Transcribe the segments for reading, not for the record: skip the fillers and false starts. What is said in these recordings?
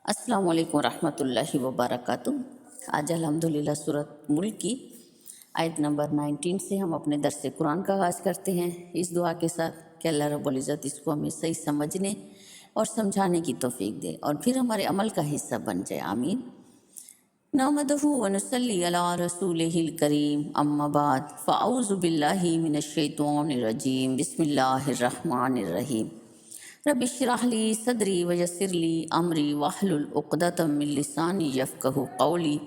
अस्सलाम वालेकुम रहमतुल्लाहि व बरकातुहू। आज अल्हम्दुलिल्लाह सूरत मुल्क की आयत नंबर 19 से हम अपने दर्स कुरान का आगाज़ करते हैं, इस दुआ के साथ कि अल्लाह रब्बुल इज़्ज़त इसको हमें सही समझने और समझाने की तौफीक दे और फिर हमारे अमल का हिस्सा बन जाए, आमीन। नहमदुहु व नुसल्ली अला रसूलिहिल करीम, अम्मा बाद, फ़अऊज़ु बिल्लाहि मिनश्शैतानिर रजीम, बिस्मिल्लाहिर रहमानिर रहीम। रब्बि इश्रह ली सदरी व यस्सिर ली अमरी वहलुल उक़दतम मिन लिसानी यफ़क़हू क़ौली।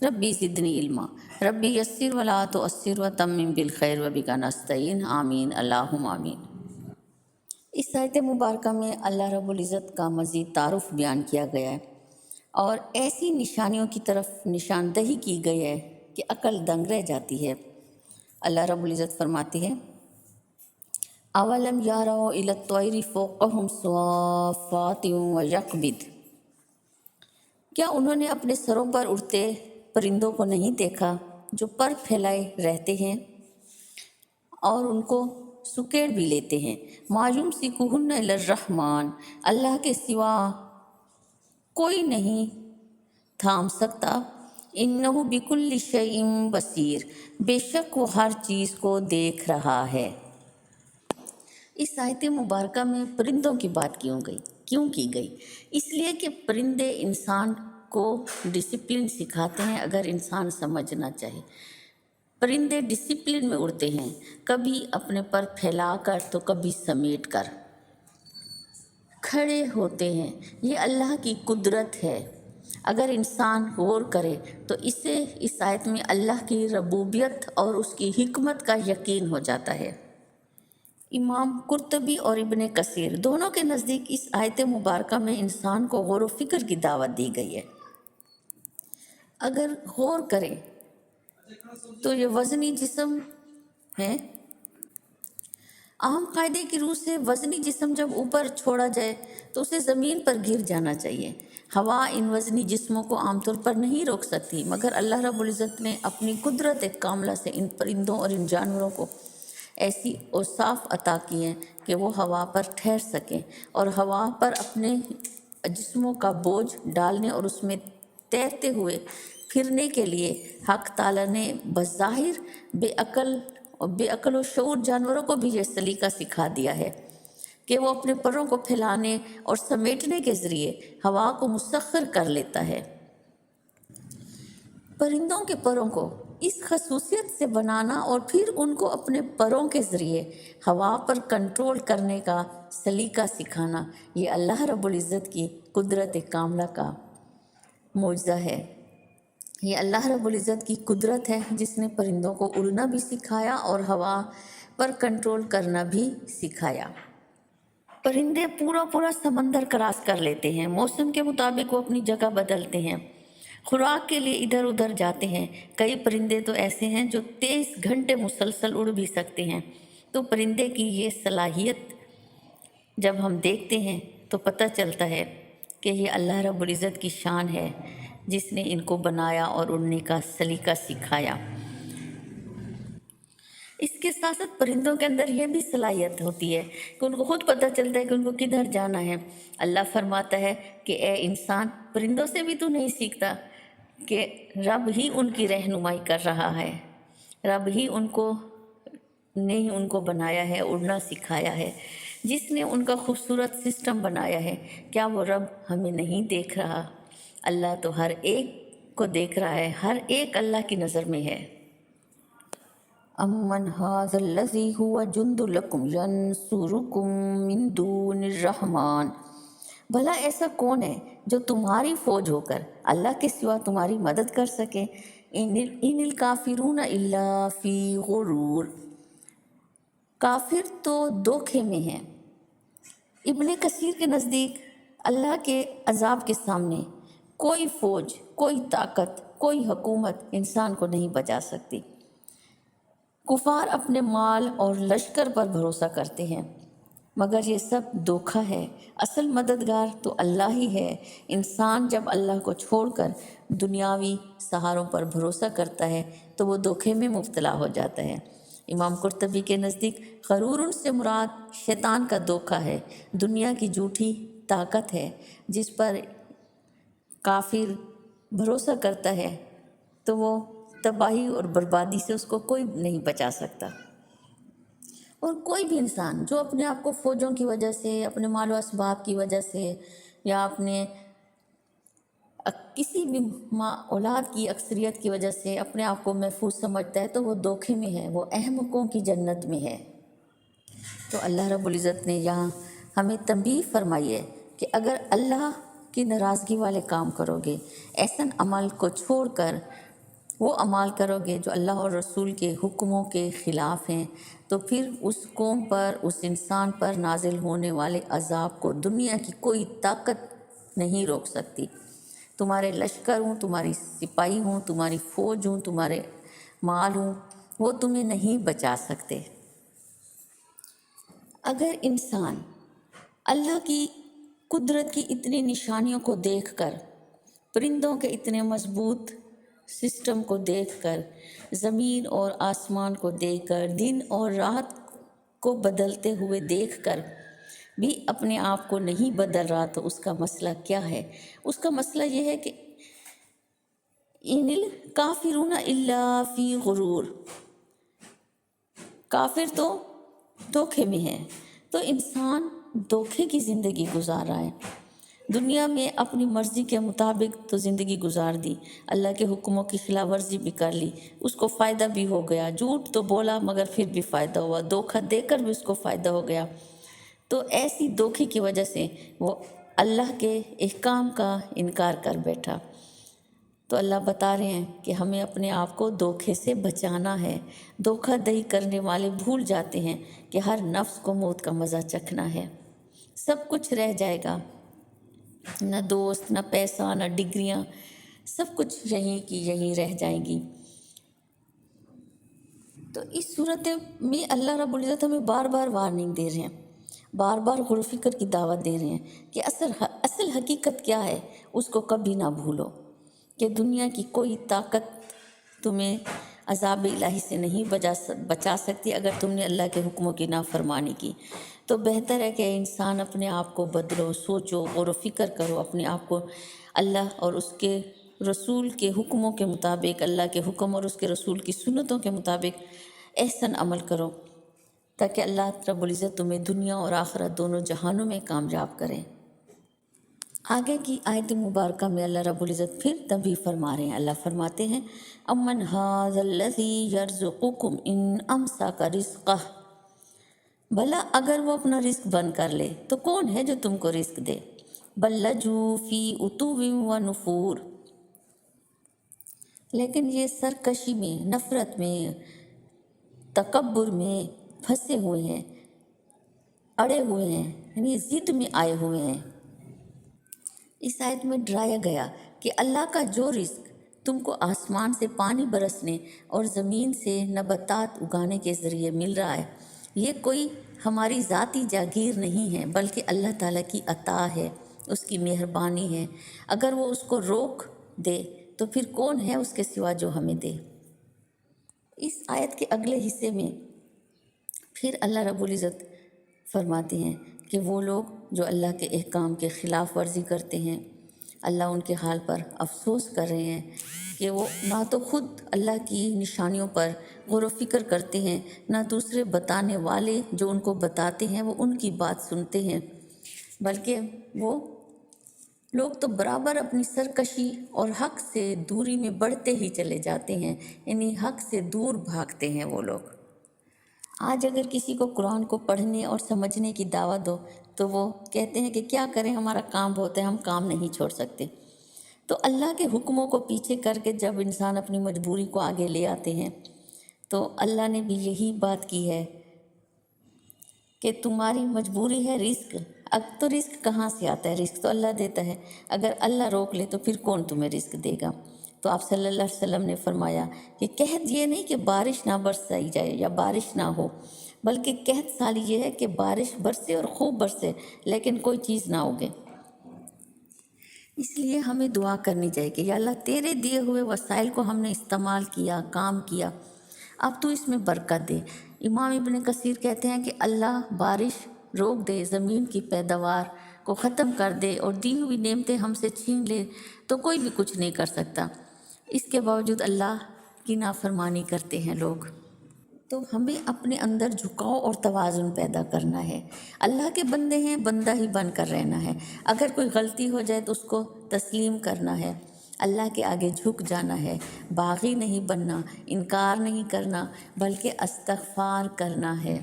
रब्बी ज़िदनी इल्मा, रब्बी यस्सिर वला तुअस्सिर व तम्मिम बिल खैर व बिका नस्तईन, आमीन अल्लाहुम्मा आमीन। इस आयत मुबारका में अल्लाह रब्बुल इज़्ज़त का मज़ीद तारुफ़ बयान किया गया है और ऐसी निशानियों की तरफ निशानदही की गई है कि अक्ल दंग रह जाती है। अल्लाह रब्बुल इज़्ज़त फरमाती है, अवलम यारौ इलत तौइरि फ़ौक़हुम सवाफ़ातिन व यक़बिद। क्या उन्होंने अपने सरों पर उड़ते परिंदों को नहीं देखा जो पर फैलाए रहते हैं और उनको सुकेड़ भी लेते हैं। मायूम सिकुहुन्न इलर रहमान, अल्लाह के सिवा कोई नहीं थाम सकता। इन्नहु बिकुल्लि शैइन बसीर, बेशक वो हर चीज़ को देख रहा है। इस आयत मुबारका में परिंदों की बात क्यों की गई? इसलिए कि परिंदे इंसान को डिसिप्लिन सिखाते हैं अगर इंसान समझना चाहे। परिंदे डिसिप्लिन में उड़ते हैं, कभी अपने पर फैलाकर तो कभी समेट कर खड़े होते हैं। ये अल्लाह की कुदरत है। अगर इंसान गौर करे तो इसे इस आयत में अल्लाह की रबूबियत और उसकी हिकमत का यकीन हो जाता है। इमाम कुर्तबी और इब्ने कसीर दोनों के नज़दीक इस आयत मुबारका में इंसान को गौर व फिक्र की दावत दी गई है। अगर गौर करें तो ये वज़नी जिस्म है। आम कायदे की रूह से वज़नी जिस्म जब ऊपर छोड़ा जाए तो उसे ज़मीन पर गिर जाना चाहिए। हवा इन वज़नी जिस्मों को आमतौर पर नहीं रोक सकती, मगर अल्लाह रब्बुल इज़्ज़त ने अपनी कुदरत कामला से इन परिंदों और इन जानवरों को ऐसी औसाफ अता किए हैं कि वो हवा पर ठहर सकें और हवा पर अपने जिस्मों का बोझ डालने और उसमें तैरते हुए फिरने के लिए हक़ ताला ने बज़ाहिर बेअक्ल और शऊर जानवरों को भी ये सलीका सिखा दिया है कि वो अपने परों को फैलाने और समेटने के ज़रिए हवा को मुसख्खर कर लेता है। परिंदों के परों को इस खसूसियत से बनाना और फिर उनको अपने परों के ज़रिए हवा पर कंट्रोल करने का सलीका सिखाना, ये अल्लाह रब्बुल इज़्ज़त की कुदरत कामला का मौजज़ा है। ये अल्लाह रब्बुल इज़्ज़त की कुदरत है जिसने परिंदों को उड़ना भी सिखाया और हवा पर कंट्रोल करना भी सिखाया। परिंदे पूरा समंदर क्रॉस कर लेते हैं, मौसम के मुताबिक वो अपनी जगह बदलते हैं, खुराक के लिए इधर उधर जाते हैं। कई परिंदे तो ऐसे हैं जो 23 घंटे मुसलसल उड़ भी सकते हैं। तो परिंदे की ये सलाहियत जब हम देखते हैं तो पता चलता है कि ये अल्लाह रब्बुल इज़्ज़त की शान है जिसने इनको बनाया और उड़ने का सलीका सिखाया। इसके साथ साथ परिंदों के अंदर यह भी सलाहियत होती है कि उनको खुद पता चलता है कि उनको किधर जाना है। अल्लाह फरमाता है कि ए इंसान, परिंदों से भी तू नहीं सीखता कि रब ही उनकी रहनुमाई कर रहा है, रब ही उनको बनाया है, उड़ना सिखाया है, जिसने उनका खूबसूरत सिस्टम बनाया है। क्या वो रब हमें नहीं देख रहा? अल्लाह तो हर एक को देख रहा है, हर एक अल्लाह की नज़र में है। अम्मन हाज़ल्लज़ी हुवा जुंदुल लकुम यंसुरुकुम मिन दूनिर रहमान। भला ऐसा कौन है जो तुम्हारी फ़ौज होकर अल्लाह के सिवा तुम्हारी मदद कर सके? इनिल काफिरून इल्ला फ़ी गुरूर। काफिर तो धोखे में हैं। इब्ने कसीर के नज़दीक अल्लाह के अज़ाब के सामने कोई फ़ौज, कोई ताकत, कोई हुकूमत इंसान को नहीं बचा सकती। कुफार अपने माल और लश्कर पर भरोसा करते हैं, मगर ये सब धोखा है। असल मददगार तो अल्लाह ही है। इंसान जब अल्लाह को छोड़कर दुनियावी सहारों पर भरोसा करता है तो वो धोखे में मुब्तला हो जाता है। इमाम कुर्तबी के नज़दीक गरूर से मुराद शैतान का धोखा है, दुनिया की झूठी ताकत है जिस पर काफिर भरोसा करता है तो वो तबाही और बर्बादी से उसको कोई नहीं बचा सकता। और कोई भी इंसान जो अपने आप को फ़ौजों की वजह से, अपने मालो असबाब की वजह से या अपने किसी भी माँ औलाद की अक्सरियत की वजह से अपने आप को महफूज समझता है तो वो धोखे में है, वो अहमकों की जन्नत में है। तो अल्लाह रब्बुल इज़्ज़त ने यहाँ हमें तंबीह फरमाई है कि अगर अल्लाह की नाराज़गी वाले काम करोगे, ऐसा अमल को छोड़कर वो अमाल करोगे जो अल्लाह और रसूल के हुक्मों के ख़िलाफ़ हैं, तो फिर उस कौम पर, उस इंसान पर नाजिल होने वाले अज़ाब को दुनिया की कोई ताकत नहीं रोक सकती। तुम्हारे लश्कर हूँ, तुम्हारी सिपाही हूँ, तुम्हारी फ़ौज हूँ, तुम्हारे माल हूँ, वो तुम्हें नहीं बचा सकते। अगर इंसान अल्लाह की कुदरत की इतनी निशानियों को देखकर, परिंदों के इतने मजबूत सिस्टम को देखकर, ज़मीन और आसमान को देखकर, दिन और रात को बदलते हुए देखकर भी अपने आप को नहीं बदल रहा, तो उसका मसला क्या है? उसका मसला ये है कि इनिल काफिरूना इल्ला फी गुरूर, काफिर तो धोखे में है। तो इंसान धोखे की ज़िंदगी गुजार रहा है, दुनिया में अपनी मर्ज़ी के मुताबिक तो ज़िंदगी गुजार दी, अल्लाह के हुक्मों की खिलाफ वर्जी भी कर ली, उसको फ़ायदा भी हो गया, झूठ तो बोला मगर फिर भी फ़ायदा हुआ, धोखा देकर भी उसको फ़ायदा हो गया। तो ऐसी धोखे की वजह से वो अल्लाह के अहकाम का इनकार कर बैठा। तो अल्लाह बता रहे हैं कि हमें अपने आप को धोखे से बचाना है। धोखाधड़ी करने वाले भूल जाते हैं कि हर नफ्स को मौत का मज़ा चखना है, सब कुछ रह जाएगा, न दोस्त, न पैसा, न डिग्रियां, सब कुछ यहीं की यहीं रह जाएंगी। तो इस सूरत में अल्लाह रब्बुल इज़्ज़त हमें बार बार वार्निंग दे रहे हैं, बार बार गुर फिक्र की दावत दे रहे हैं कि असल हकीकत क्या है, उसको कभी ना भूलो कि दुनिया की कोई ताकत तुम्हें अज़ाब इलाही से नहीं बचा सकती अगर तुमने अल्लाह के हुक्मों की नाफरमानी की। तो बेहतर है कि इंसान अपने आप को बदलो, सोचो और फ़िक्र करो, अपने आप को अल्लाह और उसके रसूल के हुक्मों के मुताबिक, अल्लाह के हुक्म और उसके रसूल की सुन्नतों के मुताबिक एहसन अमल करो, ताकि अल्लाह रब्बुल इज़्ज़त तुम्हें दुनिया और आखिरत दोनों जहानों में कामयाब करें। आगे की आयत मुबारक में अल्लाह रब्बुल इज़्ज़त फिर तंबीह फरमा रहे हैं। अल्लाह फरमाते हैं, अमन हाज़ल्लज़ी यर्ज़ुकुकुम इन अमसका रिज़्क़ह, भला अगर वो अपना रिस्क बंद कर ले तो कौन है जो तुमको रिस्क दे। बल्लजू फी उतुविन व नुफूर, लेकिन ये सरकशी में, नफ़रत में, तकब्बुर में फंसे हुए हैं, अड़े हुए हैं, यानी ज़िद में आए हुए हैं। इस आयत में डराया गया कि अल्लाह का जो रिस्क तुमको आसमान से पानी बरसने और ज़मीन से नबातात उगाने के ज़रिए मिल रहा है, ये कोई हमारी ज़ाती जागीर नहीं है, बल्कि अल्लाह ताला की अता है, उसकी मेहरबानी है। अगर वो उसको रोक दे तो फिर कौन है उसके सिवा जो हमें दे। इस आयत के अगले हिस्से में फिर अल्लाह रब्बुल इज़्ज़त फरमाते हैं कि वो लोग जो अल्लाह के अहकाम के ख़िलाफ़ वर्जी करते हैं, अल्लाह उनके हाल पर अफसोस कर रहे हैं कि वो ना तो ख़ुद अल्लाह की निशानियों पर गौर व फिक्र करते हैं, ना दूसरे बताने वाले जो उनको बताते हैं वो उनकी बात सुनते हैं, बल्कि वो लोग तो बराबर अपनी सरकशी और हक़ से दूरी में बढ़ते ही चले जाते हैं, यानी हक़ से दूर भागते हैं वो लोग। आज अगर किसी को कुरान को पढ़ने और समझने की दावत दो तो वो कहते हैं कि क्या करें, हमारा काम बहुत है, हम काम नहीं छोड़ सकते। तो अल्लाह के हुक्मों को पीछे करके जब इंसान अपनी मजबूरी को आगे ले आते हैं तो अल्लाह ने भी यही बात की है कि तुम्हारी मजबूरी है रिस्क। अब तो रिस्क कहाँ से आता है? रिस्क तो अल्लाह देता है। अगर अल्लाह रोक ले तो फिर कौन तुम्हें रिस्क देगा? तो आप सल्लल्लाहु अलैहि वसल्लम ने फरमाया कि कहत ये नहीं कि बारिश ना बरसाई जाए या बारिश ना हो, बल्कि कहत साली ये है कि बारिश बरसे और खूब बरसे लेकिन कोई चीज़ ना उगे। इसलिए हमें दुआ करनी चाहिए कि या अल्लाह तेरे दिए हुए वसाइल को हमने इस्तेमाल किया, काम किया, अब तो इसमें बरकत दे। इमाम इब्न कसीर कहते हैं कि अल्लाह बारिश रोक दे, ज़मीन की पैदावार کو ختم کر دے اور دی ہوئی نعمتیں ہم سے چھین لے تو کوئی بھی کچھ نہیں کر سکتا۔ اس کے باوجود اللہ کی نافرمانی کرتے ہیں لوگ۔ تو ہمیں اپنے اندر جھکاؤ اور توازن پیدا کرنا ہے۔ اللہ کے بندے ہیں، بندہ ہی بن کر رہنا ہے۔ اگر کوئی غلطی ہو جائے تو اس کو تسلیم کرنا ہے، اللہ کے آگے جھک جانا ہے، باغی نہیں بننا، انکار نہیں کرنا، بلکہ استغفار کرنا ہے۔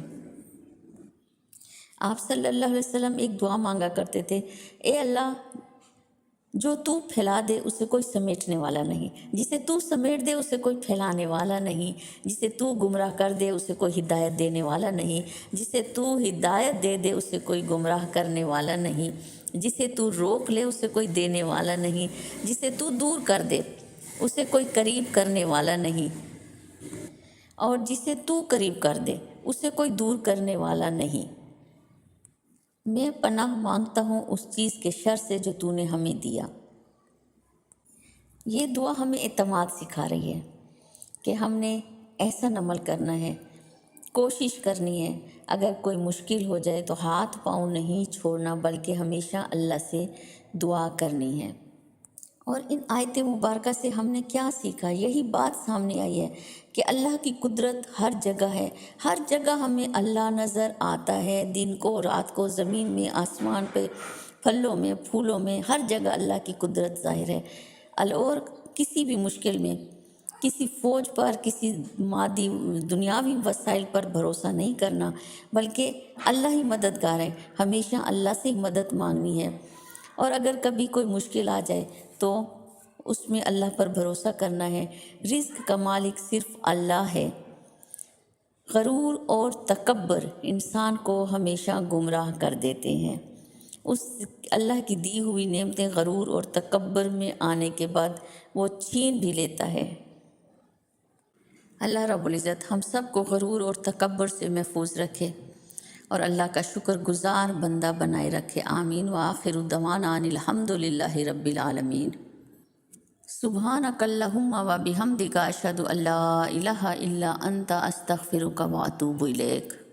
آپ صلی اللہ علیہ وسلم ایک دعا مانگا کرتے تھے، اے اللہ جو تو پھیلا دے اسے کوئی سمیٹنے والا نہیں، جسے تو سمیٹ دے اسے کوئی پھیلانے والا نہیں، جسے تو گمراہ کر دے اسے کوئی ہدایت دینے والا نہیں، جسے تو ہدایت دے دے اسے کوئی گمراہ کرنے والا نہیں، جسے تو روک لے اسے کوئی دینے والا نہیں، جسے تو دور کر دے اسے کوئی قریب کرنے والا نہیں، اور جسے تو قریب کر دے اسے کوئی دور کرنے والا نہیں۔ میں پناہ مانگتا ہوں اس چیز کے شر سے جو تو نے ہمیں دیا۔ یہ دعا ہمیں اعتماد سکھا رہی ہے کہ ہم نے احسن عمل کرنا ہے، کوشش کرنی ہے۔ اگر کوئی مشکل ہو جائے تو ہاتھ پاؤں نہیں چھوڑنا، بلکہ ہمیشہ اللہ سے دعا کرنی ہے۔ اور ان آیت مبارکہ سے ہم نے کیا سیکھا؟ یہی بات سامنے آئی ہے کہ اللہ کی قدرت ہر جگہ ہے، ہر جگہ ہمیں اللہ نظر آتا ہے، دن کو رات کو، زمین میں، آسمان پہ، پھلوں میں، پھولوں میں، ہر جگہ اللہ کی قدرت ظاہر ہے۔ اور کسی بھی مشکل میں کسی فوج پر، کسی مادی دنیاوی وسائل پر بھروسہ نہیں کرنا، بلکہ اللہ ہی مددگار ہے، ہمیشہ اللہ سے ہی مدد مانگنی ہے۔ اور اگر کبھی کوئی مشکل آ جائے تو اس میں اللہ پر بھروسہ کرنا ہے۔ رزق کا مالک صرف اللہ ہے۔ غرور اور تکبر انسان کو ہمیشہ گمراہ کر دیتے ہیں۔ اس اللہ کی دی ہوئی نعمتیں غرور اور تکبر میں آنے کے بعد وہ چھین بھی لیتا ہے۔ اللہ رب العزت ہم سب کو غرور اور تکبر سے محفوظ رکھے اور اللہ کا شکر گزار بندہ بنائے رکھے۔ آمین۔ وآخر دعوانا ان الحمد للہ رب العالمین۔ سبحانک اللہم و بحمدک اشہد ان لا الہ الا انت استغفرک و اتوب الیک۔